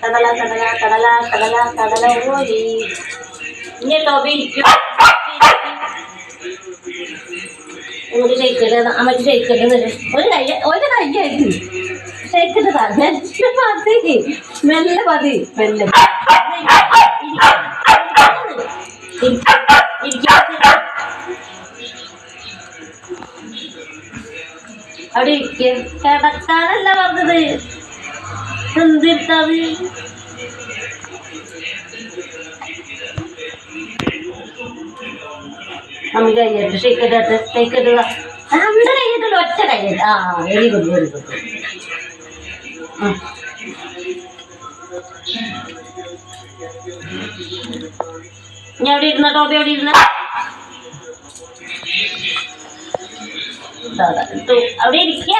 കടല കടല കടല കടല കടല പോയി. ഇനി ടോബി ഇരിക്കും. ഒരു ഷെയ്ക്കല് അമ്മക്ക് ഷെയ്ക്കല് ഒരു കയ്യായിട്ട് ഷെയ്ക്കല് മതി മെല്ലെ മതി മെല്ലെ അവിടെ ഇരിക്ക. കിടക്കാനല്ല പറഞ്ഞത്. എന്തിട്ടത് അമ്മ കൈയ്യിട്ട് ഷെയ്ക്കട്ട് ഷെയ്ക്കട്ട് അമ്മ കൈയ്യിട്ടില്ല ഒറ്റ കൈയ്യിട്ട്. ആ വെരി ഗുഡ് വെരി ഗുഡ്. ഞാൻ എവിടെ ഇരുന്ന ടോബി എവിടെ ഇരുന്ന അവിടെ ഇരിക്ക.